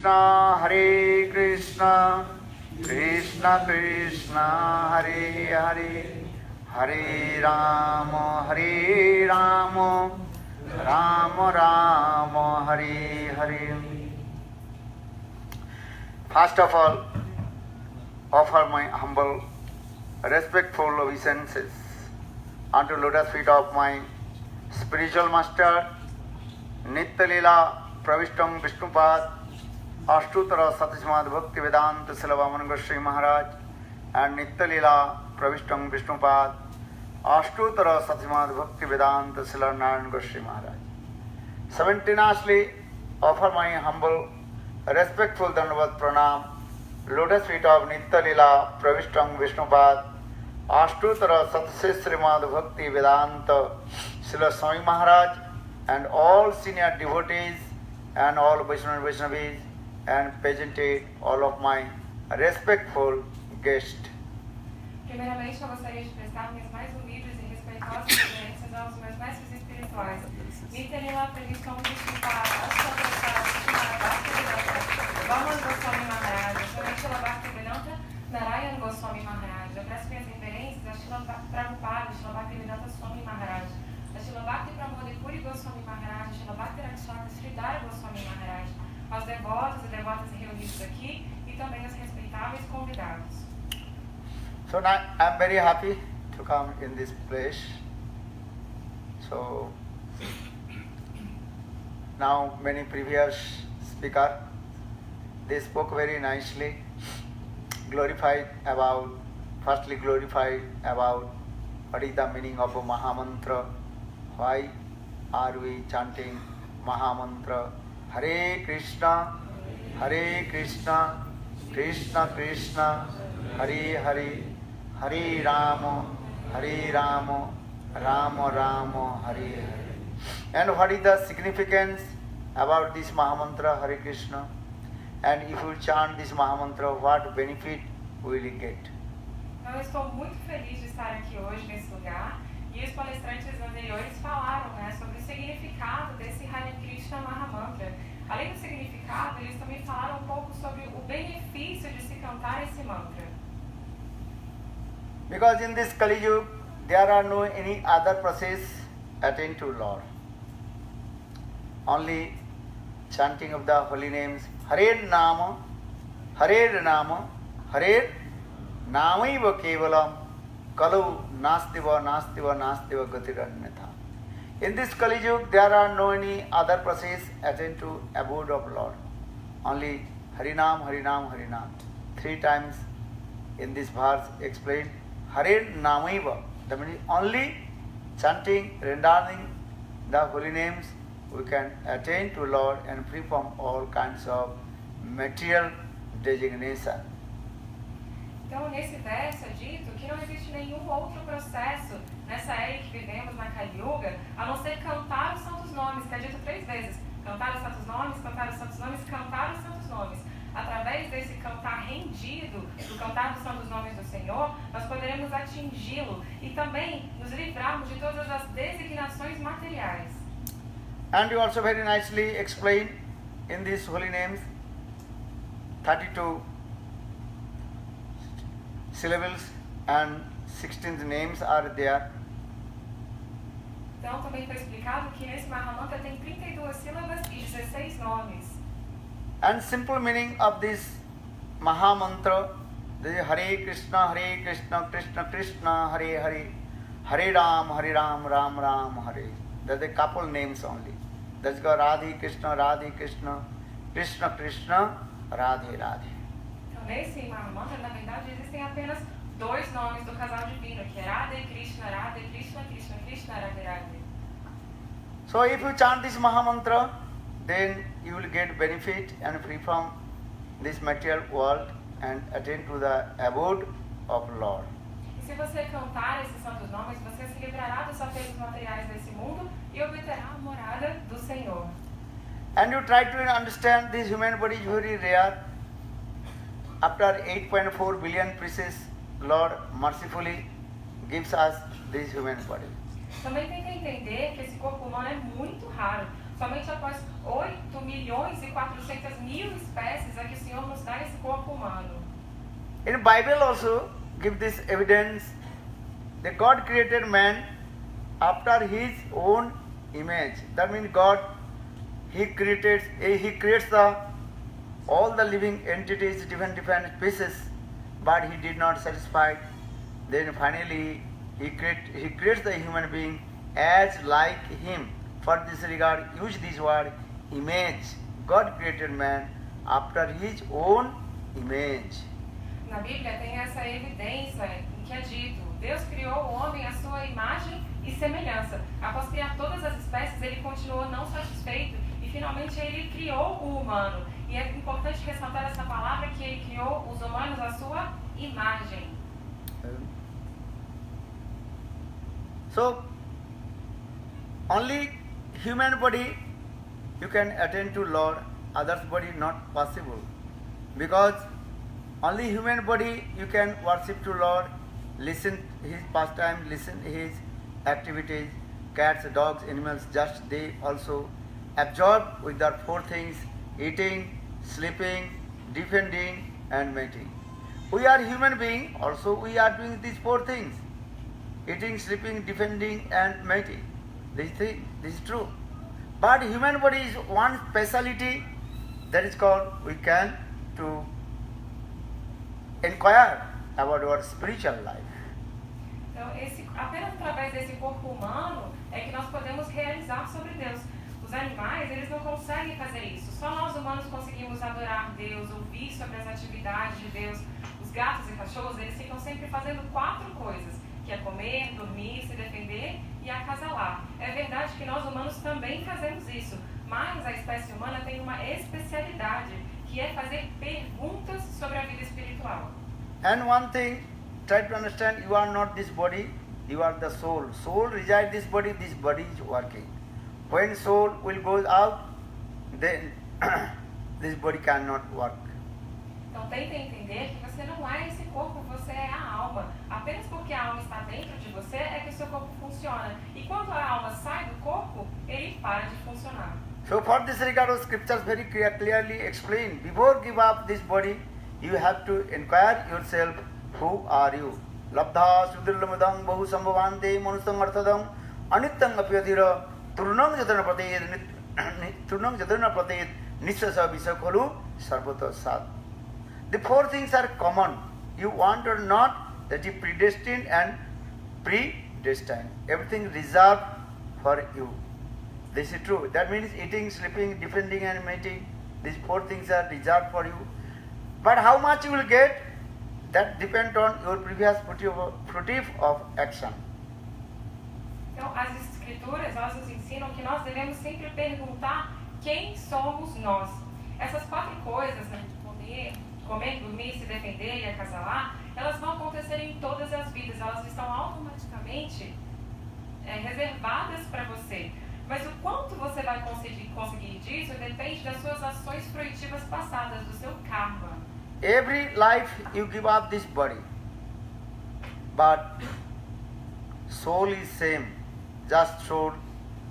Hare Krishna, Krishna Krishna, Hare Hare, Hare Rama, Rama Rama, Hare Hare. First of all, offer my humble, respectful obeisances unto lotus feet of my spiritual master, Nitya Leela Pravishtam Vishnupad, Ashtutara Satismad Bhakti Vedanta Silavaman Goswami Maharaj, and Nitya Leela Pravishtam Vishnupad, Ashtutara Satismad Bhakti Vedanta Silanarayan Goswami Maharaj. Simultaneously offer my humble, respectful Dandavat Pranam, lotus feet of Nitya Leela Pravishtam Vishnupad, Ashtutara Satismad Bhakti Vedanta Srila Swami Maharaj, and all senior devotees and all Vaishnavis and pageanted all of my respectful guests. Primeiramente, eu gostaria de prestar minhas mais humildes e respeitosas reverências aos meus mestres espirituais. Nitya Leela Pravishtam Vishnupad, Ashtutara Satismad Bhakti Vedanta Vaman Goswami Maharaj, Shila Bhaktivedanta Narayan Goswami Maharaj. Eu presto minhas reverências a Shila Prabhupada, Shila Bhaktivedanta Swami Maharaj, a Shila Bhakti Pramodi Puri Goswami Maharaj, a Shila Bhakti Rakshata Sridhara Goswami Maharaj, aos devotos e devotas reunidos aqui e também aos respeitáveis convidados. So now I am very happy to come in this place. So now many previous speakers, they spoke very nicely, firstly glorified about what is the meaning of a Mahamantra, why are we chanting Mahamantra, Hare Krishna, Krishna Krishna, Hare Hare, Hare Rama, Rama Rama, Hare Hare. And what is the significance about this Mahamantra, Hare Krishna? And if you chant this Mahamantra, what benefit will you get? Eu estou muito feliz de estar aqui hoje nesse lugar e os palestrantes anteriores falaram, sobre o significado desse Hare Krishna Mahamantra. Além do significado, eles também falaram um pouco sobre o benefício de se cantar esse mantra. Because in this Kali Yuga, there are no any other process attained to Lord. Only chanting of the holy names, Hare Nama, Hare Namaiva Kevalam, Kalu Nastiva Gatiranyatha. In this Kali Yuga, there are no any other process attained to abode of Lord. Only Harinam, Harinam, Harinam. 3 times in this verse explained, Hare Namaiva. That means only chanting, rendering the holy names, we can attain to Lord and free from all kinds of material designation. Então, nesse verso é dito que não existe nenhum outro processo nessa era que vivemos na Kali Yuga, a não ser cantar os santos nomes, que é dito 3 vezes. Cantar os santos nomes, cantar os santos nomes, cantar os santos nomes. Através desse cantar rendido, do cantar dos santos nomes do Senhor, nós poderemos atingi-lo e também nos livrarmos de todas as designações materiais. And you also very nicely explain in these holy names, 32 syllables and 16 names are there. Então também foi explicado que nesse Mahamantra tem 32 sílabas e 16 nomes. And simple meaning of this Mahamantra, this is Hare Krishna, Krishna Krishna, Hare Hare, Hare Ram, Ram Ram, Hare. That's a couple names only. That's got Radhe Krishna, Krishna Krishna, Radhe Radhe. Então nesse Mahamantra, na verdade, existem apenas 2 nomes do casal divino, que é Radhe Krishna, Krishna Krishna, Radhe Radhe. So if you chant this Mahamantra, then you will get benefit and free from this material world and attain to the abode of Lord. E se você cantar esses santos nomes, você se livrará dos apelos materiais desse mundo e obterá a morada do Senhor. And you try to understand this human body is very rare. After 8.4 billion pieces, Lord mercifully gives us this human body. Também tem que entender que esse corpo humano é muito raro. Somente após 8.400.000 espécies é que o Senhor nos dá esse corpo humano. In Bible also give this evidence that God created man after his own image. That means God, he creates all the living entities, different species, but he did not satisfy. Then finally he creates the human being as like him. For this regard, use this word image. God created man after his own image. Na Bíblia tem essa evidência em que é dito: Deus criou o homem à sua imagem e semelhança. Após criar todas as espécies, ele continuou não satisfeito e finalmente ele criou o humano. E é importante ressaltar essa palavra que ele criou os humanos à sua imagem. So, only human body you can attend to Lord, others body not possible. Because only human body you can worship to Lord, listen his pastime, listen his activities. Cats, dogs, animals, just they also absorb with their four things: eating, sleeping, defending and mating. We are human being, also we are doing these four things: eating, sleeping, defending and mating. This is true. But human body is one speciality, that is called, we can to inquire about our spiritual life. Então, apenas através desse corpo humano é que nós podemos realizar sobre Deus. Os animais, eles não conseguem fazer isso. Só nós humanos conseguimos adorar Deus, ouvir sobre as atividades de Deus. Os gatos e cachorros, eles ficam sempre fazendo 4 coisas, que é comer, dormir, se defender e acasalar. É verdade que nós humanos também fazemos isso, mas a espécie humana tem uma especialidade, que é fazer perguntas sobre a vida espiritual. And one thing, try to understand, you are not this body, you are the soul. Soul resides this body is working. When soul will go out, then this body cannot work. Então tenta entender que você não é esse corpo, você é a alma. Apenas porque a alma está dentro de você é que o seu corpo funciona. E quando a alma sai do corpo, ele para de funcionar. So for this regard, the scriptures very clearly explain, before give up this body, you have to inquire yourself, who are you? Labdha sudrillamudam bahu sambhavante manusam arthadam anityam apyadhira turnam jatana pratayet nishasa visakhalu sarvata sad. The 4 things are common. You want or not, that is predestined and predestined. Everything reserved for you. This is true. That means eating, sleeping, defending and mating. These 4 things are reserved for you. But how much you will get, that depends on your previous fruitive of action. Então, as escrituras, elas nos ensinam que nós devemos sempre perguntar quem somos nós. Essas 4 coisas, né, comer, dormir, se defender e acasalar, elas vão acontecer em todas as vidas, elas estão automaticamente reservadas para você. Mas o quanto você vai conseguir disso depende das suas ações fruitivas passadas, do seu karma. Every life you give up this body, but soul is same. Just soul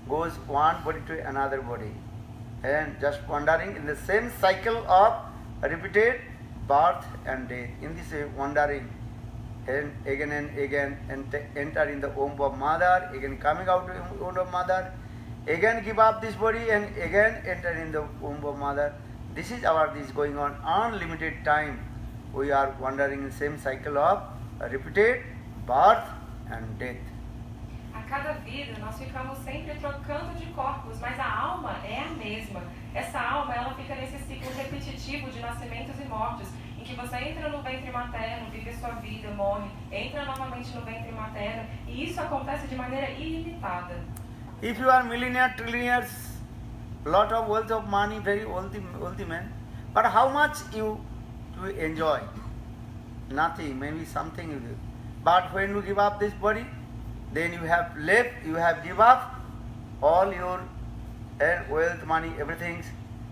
goes one body to another body, and just wandering in the same cycle of repeated birth and death. In this way, wandering and again enter in the womb of mother, again coming out of the womb of mother, again give up this body and again enter in the womb of mother. This is going on unlimited time. We are wandering in the same cycle of repeated birth and death. A cada vida nós ficamos sempre trocando de corpos, mas a alma é a mesma. Essa alma, ela fica nesse ciclo repetitivo de nascimentos e mortes, em que você entra no ventre materno, vive sua vida, morre, entra novamente no ventre materno, e isso acontece de maneira ilimitada. If you are millionaire, trillionaires, lot of wealth of money, very wealthy man, but how much you enjoy? Nothing, maybe something you do. But when you give up this body, then you have give up all your wealth, money, everything,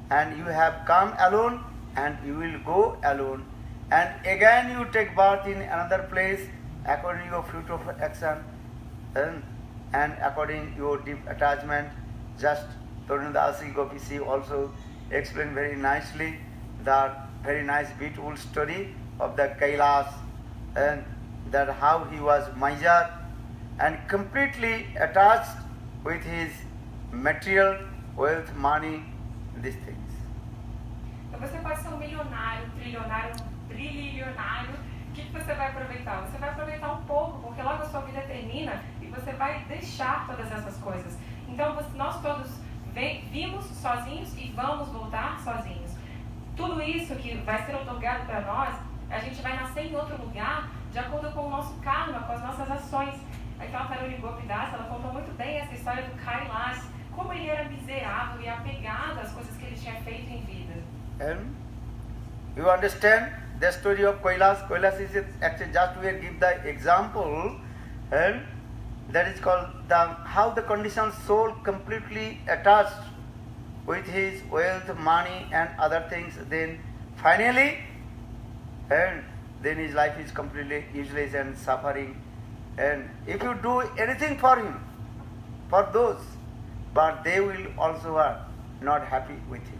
and you have come alone and you will go alone. And again you take birth in another place according to your fruit of action and according to your deep attachment, just Tarunadasi Gopisi also explained very nicely that very nice beautiful story of the Kailas, and that how he was miser and completely attached with his material, wealth, money, these things. Então você pode ser um milionário, um trilionário. O que você vai aproveitar? Você vai aproveitar um pouco, porque logo a sua vida termina e você vai deixar todas essas coisas. Então nós todos vimos sozinhos e vamos voltar sozinhos. Tudo isso que vai ser otorgado para nós, a gente vai nascer em outro lugar de acordo com o nosso karma, com as nossas ações. Então a Taruni Gopidasa, ela contou muito bem essa história do Kailas, como ele era miserável e apegado às coisas que ele tinha feito em vida. And you understand the story of Kailas? Kailas is actually just we give the example, and that is called how the conditioned soul completely attached with his wealth, money and other things, then finally, and then his life is completely useless and suffering. And if you do anything for him, for those, but they will also are not happy with you.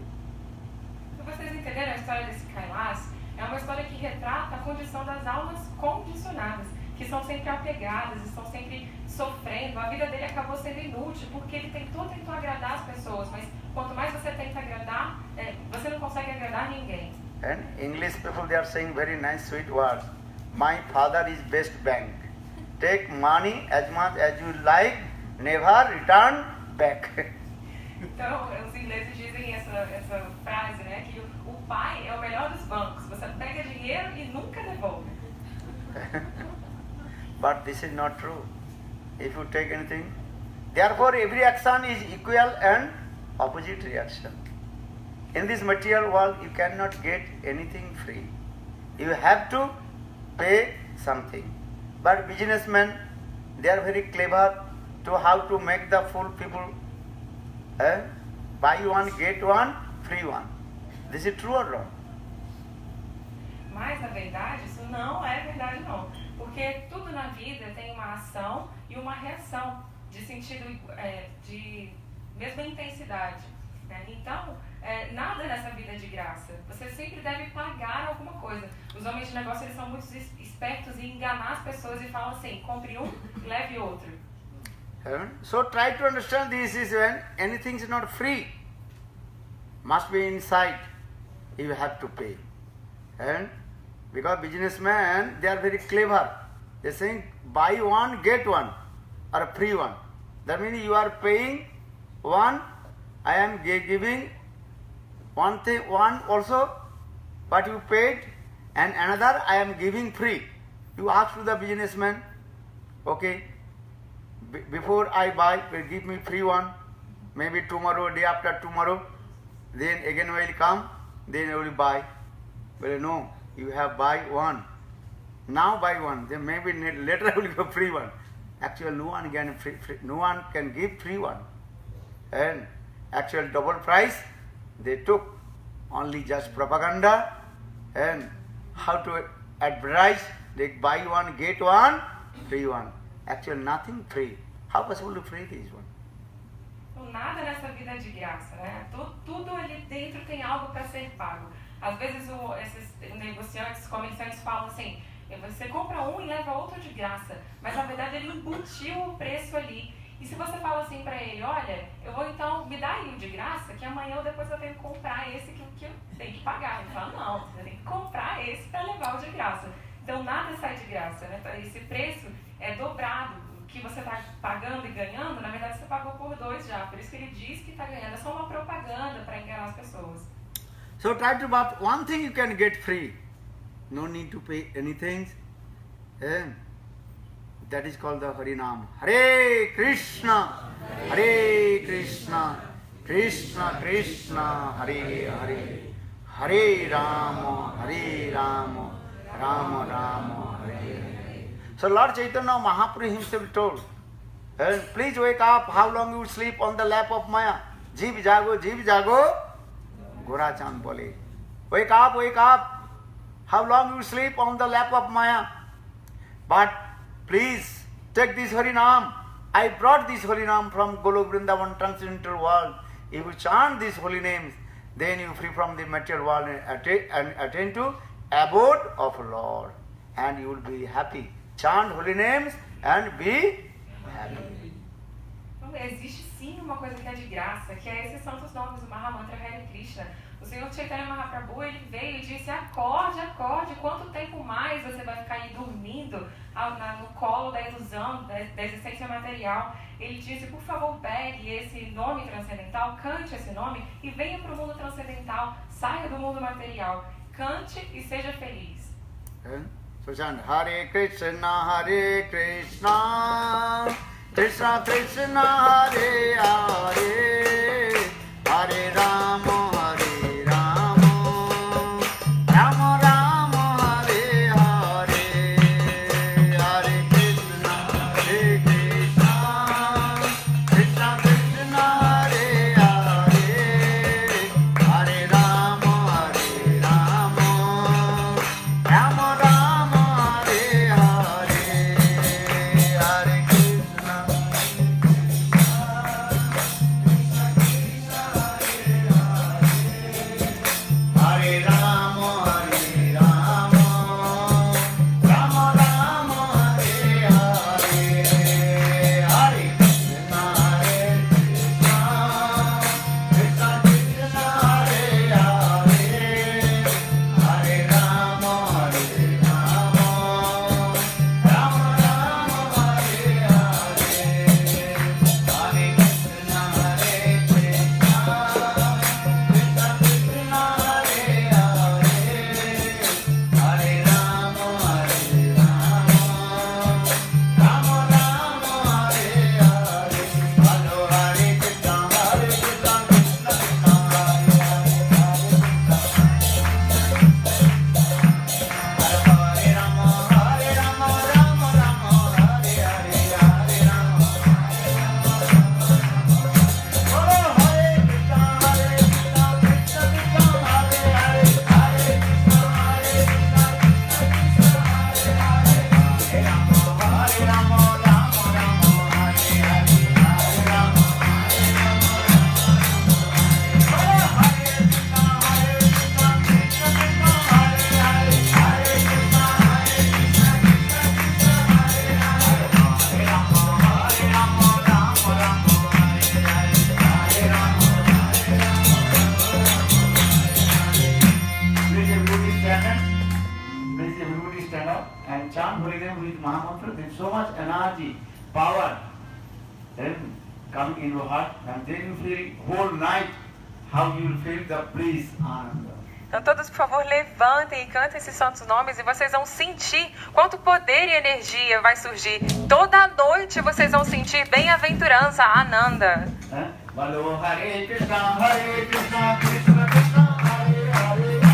Se vocês entenderam a história desse Kailas, é uma história que retrata a condição das almas condicionadas, que são sempre apegadas, estão sempre sofrendo. A vida dele acabou sendo inútil, porque ele tentou agradar as pessoas, mas quanto mais você tenta agradar, você não consegue agradar ninguém. And English people, they are saying very nice sweet words. My father is best bank. Take money as much as you like, never return back. Então, os ingleses dizem essa frase, né, que o pai é o melhor dos bancos. Você pega dinheiro e nunca devolve. But this is not true. If you take anything, therefore every action is equal and opposite reaction. In this material world, you cannot get anything free. You have to pay something. But businessmen, they are very clever to how to make the fool people buy one, get one, free one. This is true or wrong? Mas, na verdade, isso não é verdade, não. Porque tudo na vida tem uma ação e uma reação de sentido, de mesma intensidade. Né? Então, nada nessa vida é de graça. Você sempre deve pagar alguma coisa. Os homens de negócio, eles são muito espertos em enganar as pessoas e falam assim, compre um e leve outro. So try to understand this is when anything is not free. Must be inside. You have to pay. And because businessmen, they are very clever. They are saying buy one, get one, or a free one. That means you are paying one, I am giving one thing, one also, what you paid, and another I am giving free. You ask to the businessman, okay, before I buy, give me free one, maybe tomorrow, day after tomorrow, then again will come, then I will buy. Well, no, you have buy one. Now buy one, then maybe later I will give free one. Actually, no one can no one can give free one. And actual double price, they took only just propaganda and how to advertise, they buy one, get one, free one. Actually nothing free. How possible to free this one? Então, nada nessa vida é de graça, né? Tudo ali dentro tem algo para ser pago. Às vezes esses negociantes, comerciantes falam assim, você compra um e leva outro de graça, mas na verdade ele embutiu o preço ali. E se você fala assim para ele, olha, eu vou então, me dar aí um de graça, que amanhã ou depois eu tenho que comprar esse que eu tenho que pagar. Ele fala, não, você tem que comprar esse para levar o de graça. Então nada sai de graça, né? Esse preço é dobrado. O que você está pagando e ganhando, na verdade você pagou por 2 já. Por isso que ele diz que está ganhando. É só uma propaganda para enganar as pessoas. So try to buy one thing you can get free. No need to pay anything. And that is called the Harinam. Hare Krishna, Hare Krishna, Krishna Krishna, Hare Hare, Hare Rama, Hare Rama, Rama Rama, Hare Hare. So Lord Chaitanya Mahaprabhu himself told, and please wake up, how long you sleep on the lap of Maya? Jeev jago, Gora Chand bole. Wake up, how long you sleep on the lap of Maya? But please take this Harinam. I brought this Harinam from Golok Vrindavan transcendental world. If you chant these holy names, then you free from the material world and attain to abode of Lord, and you will be happy. Chant holy names and be happy. Então, existe sim uma coisa que é de graça, que é esses santos nomes, o Mahamantra Hare Krishna. O Senhor Chaitanya Mahaprabhu, ele veio e disse: acorde, acorde, quanto tempo mais você vai ficar aí dormindo no colo da ilusão, da existência material? Ele disse: por favor, pegue esse nome transcendental, cante esse nome e venha para o mundo transcendental, saia do mundo material, cante e seja feliz. So chant Hare Krishna, Krishna Krishna, Hare Hare, Hare Rama. Então todos, por favor, levantem e cantem esses santos nomes e vocês vão sentir quanto poder e energia vai surgir. Toda noite vocês vão sentir bem-aventurança, Ananda. Hare Krishna, Hare Krishna, Krishna Krishna, Hare Hare.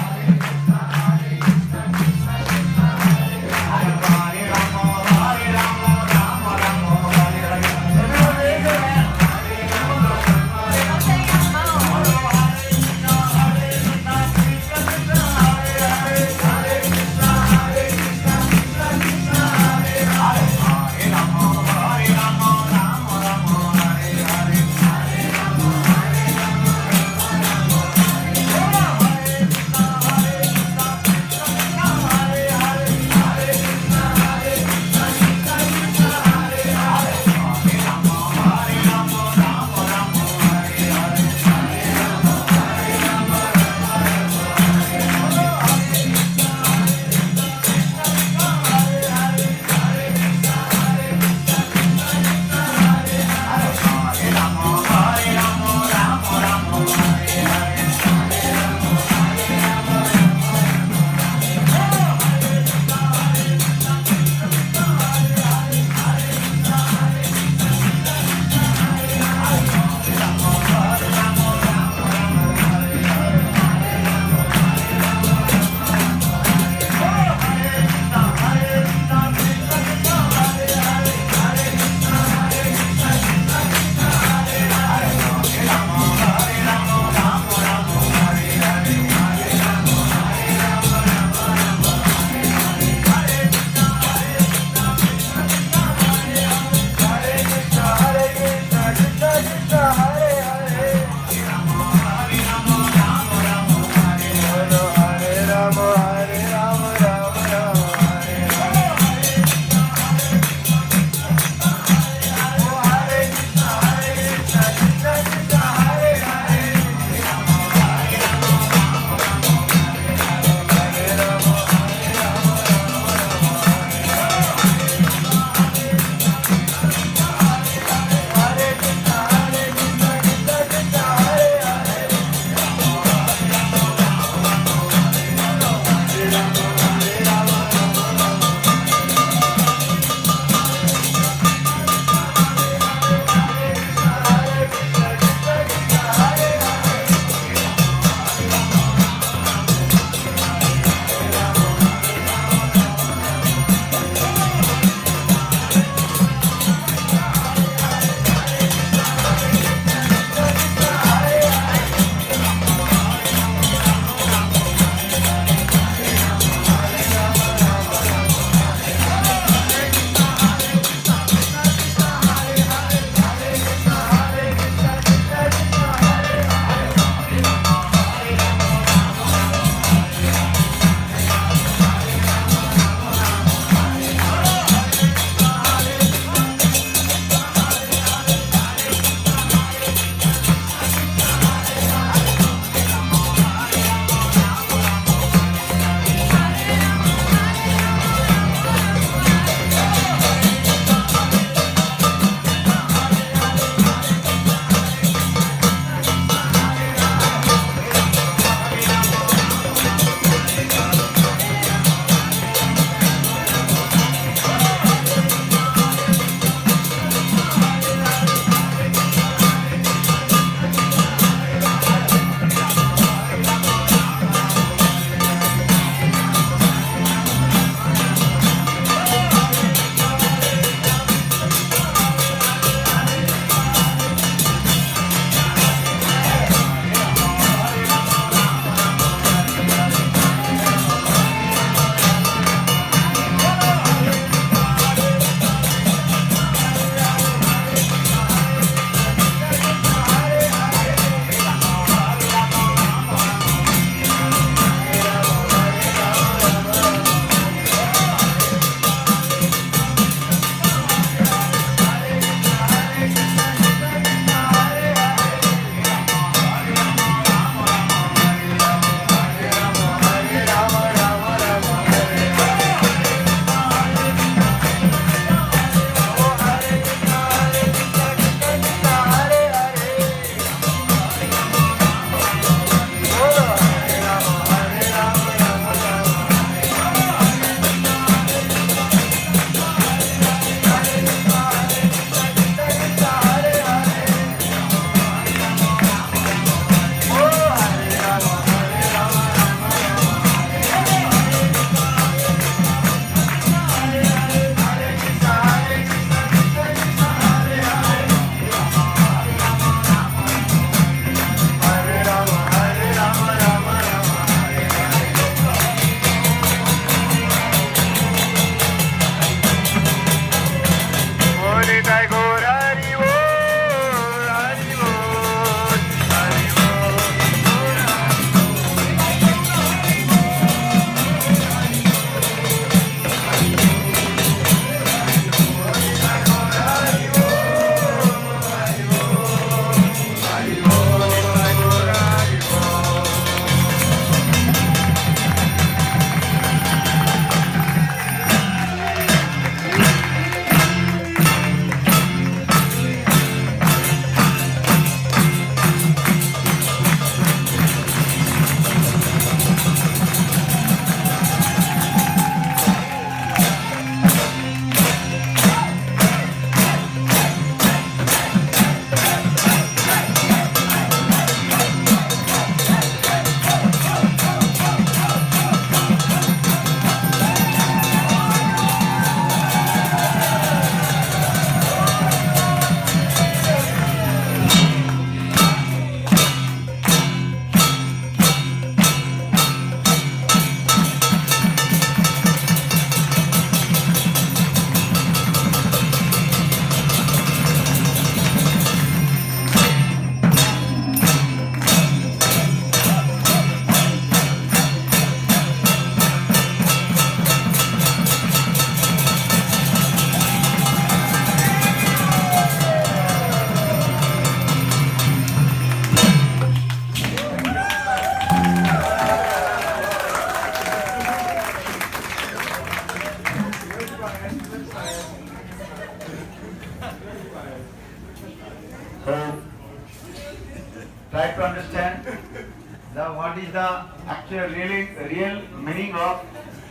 is the actual real meaning of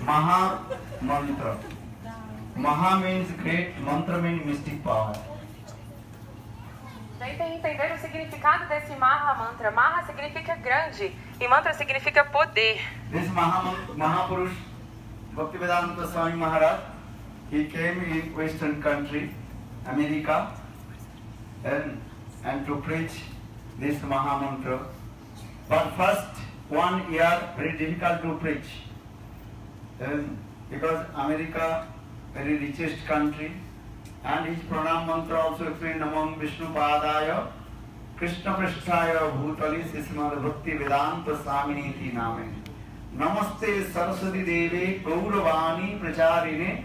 Maha Mantra? Maha means great, Mantra means mystic power. Tentem entender o significado desse Maha Mantra. Maha significa grande e Mantra significa poder. This Mahapurush, Bhaktivedanta Swami Maharaj, he came in Western country, America, and to preach this Maha Mantra. But first 1 year very difficult to preach, because America very richest country, and his pranam mantra also explained among Vishnu Padaya, Krishna Prishtaya Bhutali Sismad Bhakti Vedanta Swaminiti Name. Namaste Saraswati Devi Gauravani Pracharine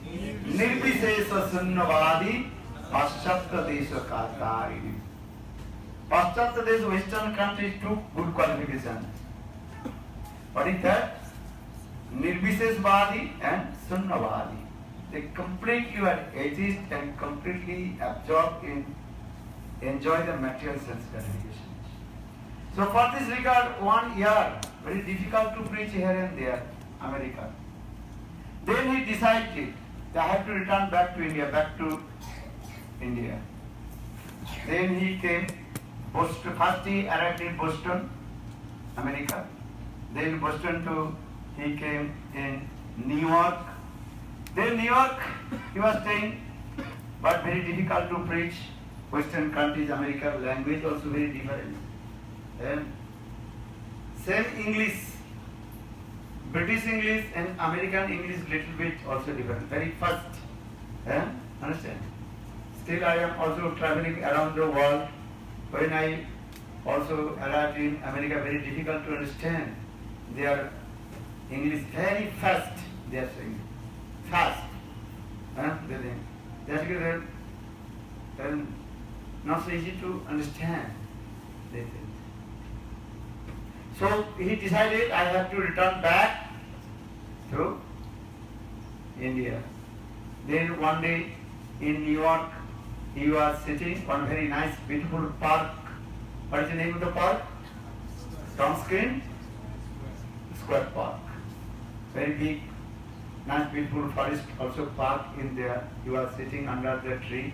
Nirvisesa Sunnavadi Paschatya Desha Kartarini. Paschatya Desha Western countries took good qualification. What is that? Nirvisesvadi and Sunnavadi. They completely are atheist and completely absorbed in enjoy the material sense gratification. So for this regard, 1 year, very difficult to preach here and there, America. Then he decided that I have to return back to India. Then he came, first he arrived in Boston, America. Then Boston he came in New York. Then New York, he was staying, but very difficult to preach. Western countries, America, language also very different. Same English, British English and American English little bit also different, very fast. Understand? Still I am also traveling around the world. When I also arrived in America, very difficult to understand. Their English very fast, they are saying. Fast. That's good. Not so easy to understand. So he decided I have to return back to India. Then one day in New York, he was sitting on a very nice, beautiful park. What is the name of the park? Tompkins Square Park. Very big, nice, beautiful forest also park in there. He was sitting under the tree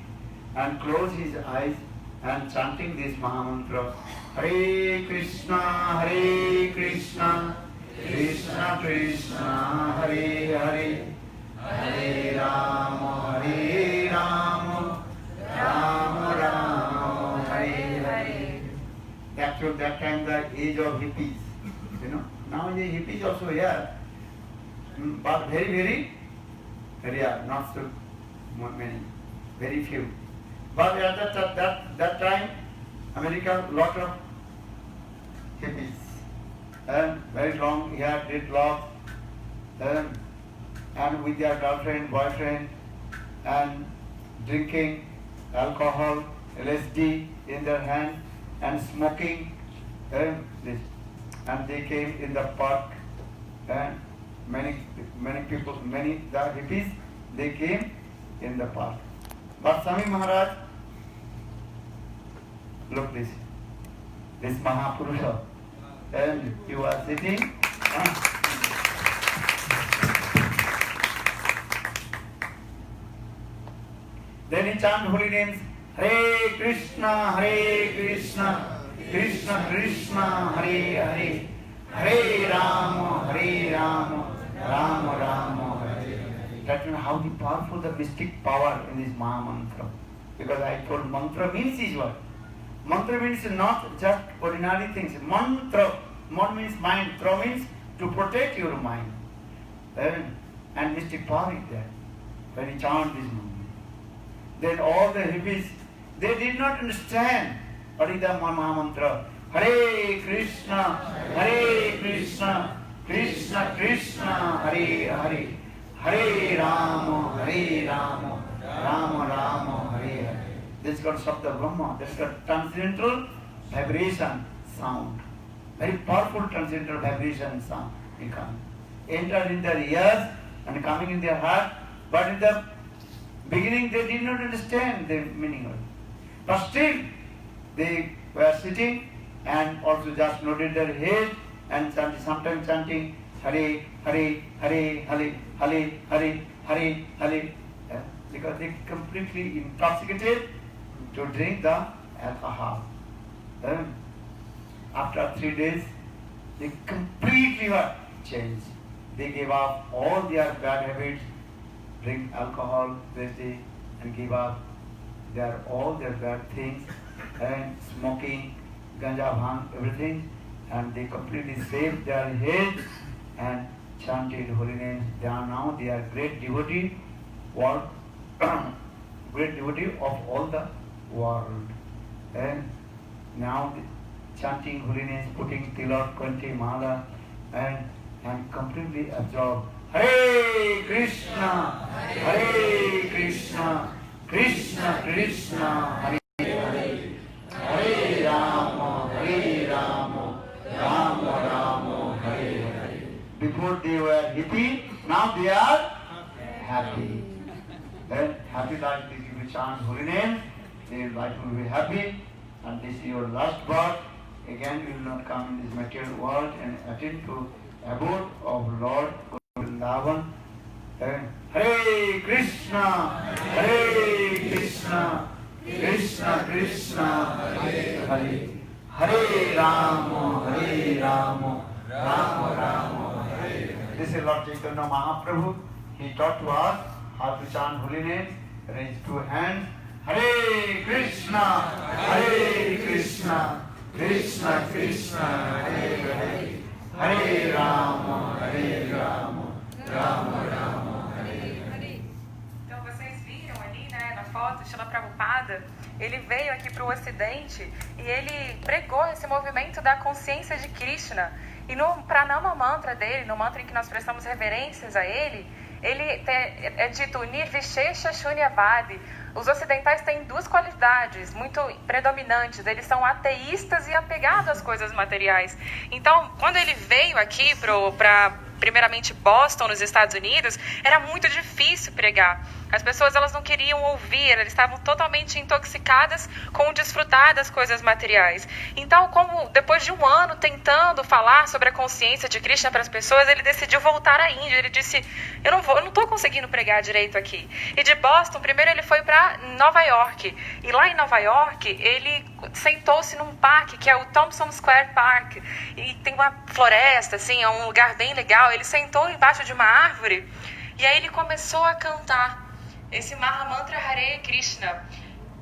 and closed his eyes and chanting this Mahamantra. Hare Krishna, Krishna Krishna, Hare Hare, Hare Rama, Rama Rama, Hare Hare. Actually, that time the age of hippies, Now the hippies also here, but very rare, not so many, very few. But at that time, America, lot of hippies, and very long hair, dreadlock, and with their girlfriend, boyfriend, and drinking alcohol, LSD in their hand, and smoking, and they came in the park, and many people, the hippies, they came in the park. But Swami Maharaj, look this Mahapurusha, and he was sitting. Then he chanted holy names, Hare Krishna, Krishna Krishna, Hare Hare, Hare Rama, Rama Rama, Hare Hare. That means how powerful the mystic power in this Maha Mantra. Because I told mantra means is what? Mantra means not just ordinary things. Mantra means mind. Tra means to protect your mind. And mystic power is there. When you chant this mantra. Then all the hippies, they did not understand what is the Maha Mantra. Hare Krishna, Krishna Krishna, Hare Hare, Hare Rama, Rama Rama, Hare Hare. This is called Sabda Brahma. This is called transcendental vibration sound. Very powerful transcendental vibration sound. It comes. Entered in their ears and coming in their heart. But in the beginning they did not understand the meaning of it. But still they were sitting and also just nodded their head and sometimes chanting Hare, Hare, Hare, Hare, Hare, Hare, Hare, Hare, because they completely intoxicated to drink the alcohol. After 3 days, they completely were changed. They gave up all their bad habits, drink alcohol, whiskey, and give up all their bad things, and smoking, ganja, bhang, everything, and they completely saved their head and chanted holy names. They are great devotee, great devotee of all the world. And now chanting holy names, putting tilak, kanti, mala, and completely absorbed. Hare Krishna, Hare Krishna, Krishna Krishna, Hare Hare, Hare Rama, Rama Rama, Hare Hare. Before they were hippie, now they are happy. Then happy life, if you chant holy name, their life will be happy, and this is your last birth. Again, you will not come in this material world and attend to abode of Lord Vrindavan. Hare Krishna, Krishna Krishna, Hare Hare, Hare Rama, Rama Rama, Hare Hare. This is Lord Chaitanya Mahaprabhu. He taught to us how to chant holy names. Raise 2 hands. Hare Krishna, Krishna Krishna, Hare Hare, Hare Rama, Rama, Hare Hare. Então vocês viram ali, né, na foto, Srila Prabhupada, ele veio aqui para o Ocidente e ele pregou esse movimento da consciência de Krishna. E no Pranama Mantra dele, no mantra em que nós prestamos reverências a ele é dito Nirvishesha Shunyavadi. Os ocidentais têm 2 qualidades muito predominantes. Eles são ateístas e apegados às coisas materiais. Então, quando ele veio aqui para primeiramente Boston, nos Estados Unidos, era muito difícil pregar. As pessoas elas não queriam ouvir, elas estavam totalmente intoxicadas com o desfrutar das coisas materiais. Então, como depois de 1 ano tentando falar sobre a consciência de Krishna para as pessoas, ele decidiu voltar à Índia. Ele disse, eu não estou conseguindo pregar direito aqui. E de Boston, primeiro ele foi para Nova York. E lá em Nova York, ele sentou-se num parque, que é o Thompson Square Park. E tem uma floresta, assim, é um lugar bem legal. Ele sentou embaixo de uma árvore e aí ele começou a cantar esse Mahamantra Hare Krishna.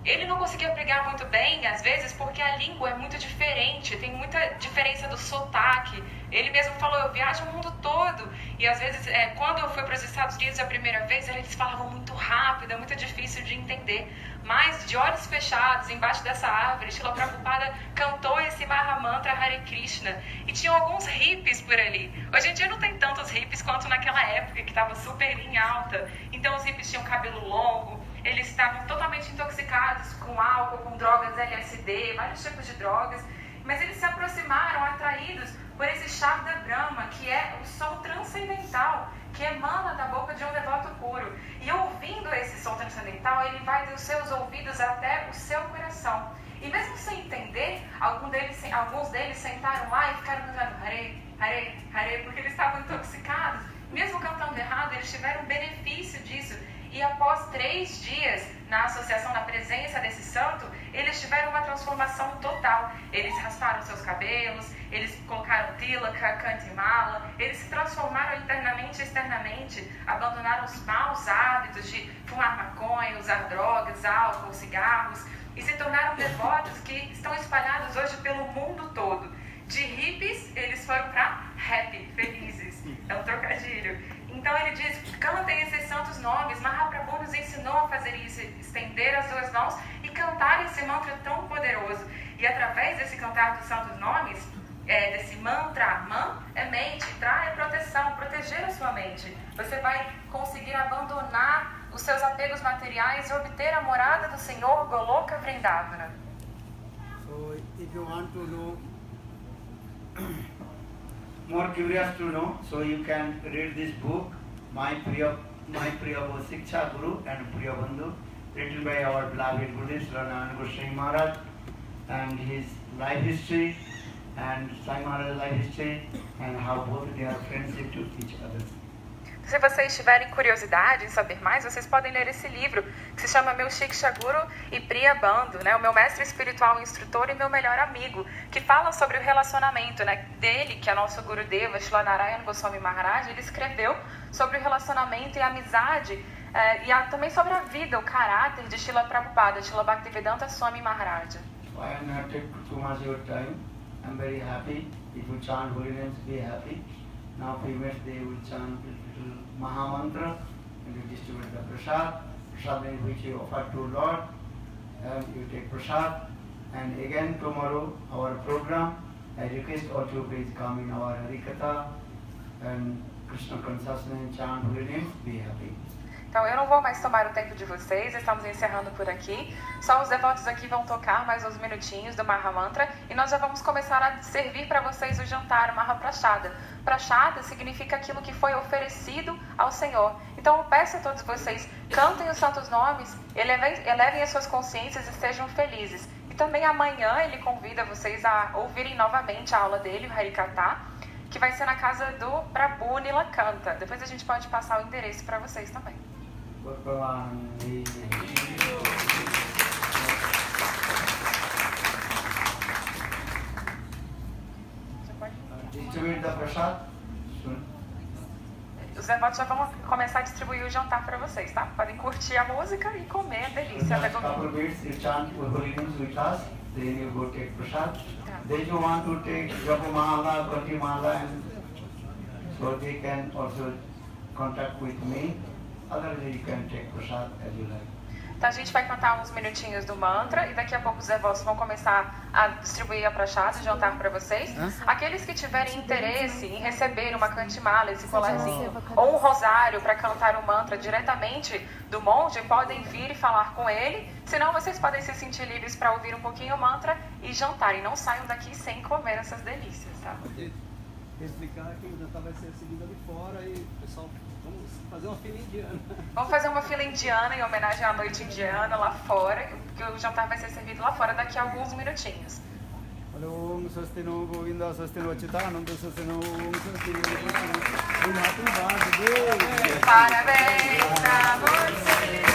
Ele não conseguia pregar muito bem, às vezes, porque a língua é muito diferente, tem muita diferença do sotaque. Ele mesmo falou, eu viajo o mundo todo. E às vezes, quando eu fui para os Estados Unidos a primeira vez, eles falavam muito rápido, é muito difícil de entender. Mas, de olhos fechados, embaixo dessa árvore, Srila Prabhupada cantou esse Mahamantra Hare Krishna. E tinham alguns hippies por ali. Hoje em dia não tem tantos hippies quanto naquela época, que estava super em alta. Então os hippies tinham cabelo longo, eles estavam totalmente intoxicados com álcool, com drogas LSD, vários tipos de drogas. Mas eles se aproximaram, atraídos por esse Shabda Brahma, que é o som transcendental, que emana da boca de um devoto puro. E ouvindo esse som transcendental, ele vai dos seus ouvidos até o seu coração. E mesmo sem entender, alguns deles sentaram lá e ficaram cantando Hare, Hare, Hare, porque eles estavam intoxicados. Mesmo cantando errado, eles tiveram benefício disso. E após 3 dias na associação, na presença desse santo, eles tiveram uma transformação total. Eles rasparam seus cabelos, eles colocaram tilaka, kantimala, eles se transformaram internamente e externamente, abandonaram os maus hábitos de fumar maconha, usar drogas, álcool, cigarros, e se tornaram devotos que estão espalhados hoje pelo mundo todo. De hippies, eles foram para happy, felizes. É um trocadilho. Então ele diz, cantem esses santos nomes. Mahaprabhu nos ensinou a fazer isso, estender as 2 mãos e cantar esse mantra tão poderoso. E através desse cantar dos santos nomes, desse mantra, man é mente, tra é proteção, proteger a sua mente. Você vai conseguir abandonar os seus apegos materiais e obter a morada do Senhor Goloka Vrindavana. So if you want to know more curious to know, so you can read this book, My Priya Siksha Guru and Priya Bandhu, written by our beloved Gurudev Sri Narayana Goswami Maharaj, and his life history and Sai Maharaj life history and how both they are friendship to each other. Se vocês tiverem curiosidade em saber mais, vocês podem ler esse livro, que se chama Meu Shiksha Guru e Priya Bandhu, né? O meu mestre espiritual, instrutor e meu melhor amigo, que fala sobre o relacionamento, né, dele, que é nosso Gurudeva, Srila Narayana Goswami Maharaj. Ele escreveu sobre o relacionamento e a amizade, também sobre a vida, o caráter de Srila Prabhupada, Srila Bhaktivedanta Swami Maharaj. I am not take too much of your time. I'm very happy. If you chant holy names, be happy. Now famous they will chant little Mahamantra and you distribute the prasad. Prasad in which you offer to Lord and you take prasad. And again tomorrow our program. I request all to please come in our Harikatha and Krishna consciousness, chant holy names, be happy. Então eu não vou mais tomar o tempo de vocês, estamos encerrando por aqui. Só os devotos aqui vão tocar mais uns minutinhos do Mahamantra e nós já vamos começar a servir para vocês o jantar, o Mahaprasada. Prasada significa aquilo que foi oferecido ao Senhor. Então eu peço a todos vocês, cantem os santos nomes, elevem as suas consciências e sejam felizes. E também amanhã ele convida vocês a ouvirem novamente a aula dele, o Harikatha, que vai ser na casa do Prabhu Nilakanta. Depois a gente pode passar o endereço para vocês também. Os devotos já vão começar a distribuir o jantar para vocês, tá? Podem curtir a música e comer a delícia da comida. Then you go take prasad. They don't want to take Japamala, Pratimala, and so they can also contact with me. Otherwise you can take prasad as you like. Então a gente vai cantar uns minutinhos do mantra e daqui a pouco os devotos vão começar a distribuir a prachada, o jantar para vocês. Aqueles que tiverem interesse em receber uma cantimala, esse colarzinho, ou um rosário para cantar o mantra diretamente do monge, podem vir e falar com ele. Senão vocês podem se sentir livres para ouvir um pouquinho o mantra e jantar. E não saiam daqui sem comer essas delícias, tá? Explicar que o jantar vai ser seguido ali fora e pessoal, vamos fazer uma fila indiana. Vamos fazer uma fila indiana em homenagem à noite indiana lá fora, porque o jantar vai ser servido lá fora daqui a alguns minutinhos. Om Swasti no Govinda Swasti no Chitananda Swasti no Om Swasti no Parabéns pra você.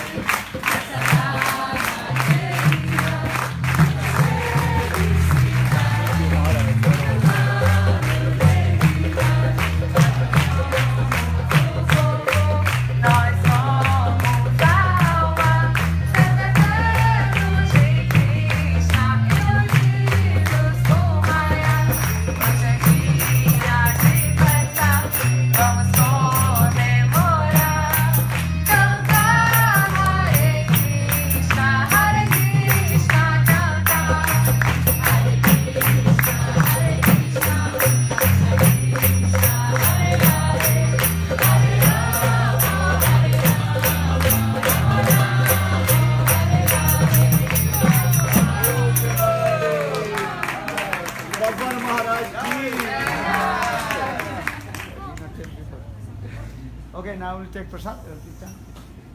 Okay, now we'll take prasad.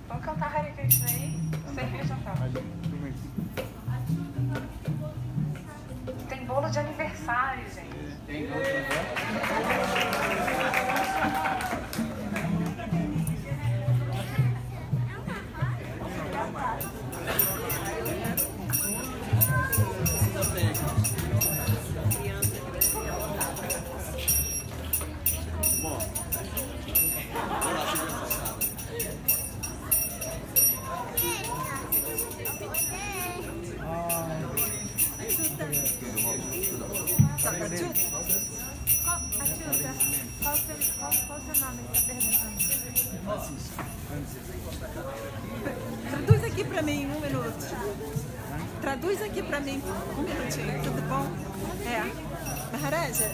Vamos cantar Hare Krishna aí, servir o jantar. Tem bolo de aniversário, gente. Tem bolo de aniversário? Qual o seu nome? Traduz aqui pra mim, 1 minuto. Traduz aqui pra mim, 1 minutinho, tudo bom? Maharaja,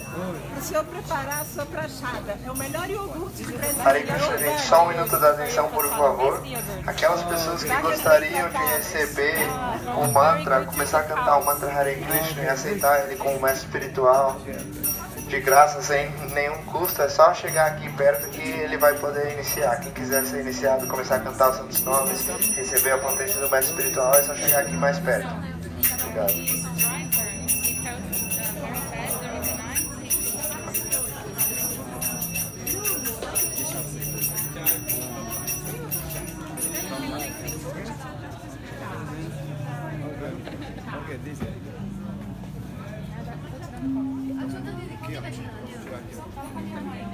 o senhor preparar a sua prachada. É o melhor iogurte de presente. Hare Krishna, gente, só 1 minuto da atenção, por favor. Aquelas pessoas que gostariam de receber o mantra, começar a cantar o mantra Hare Krishna e aceitar ele como mestre espiritual, de graça, sem nenhum custo, é só chegar aqui perto que ele vai poder iniciar. Quem quiser ser iniciado, começar a cantar os santos nomes, receber a potência do mestre espiritual, é só chegar aqui mais perto. Obrigado. Okay, this guy. Fala com a minha mãe.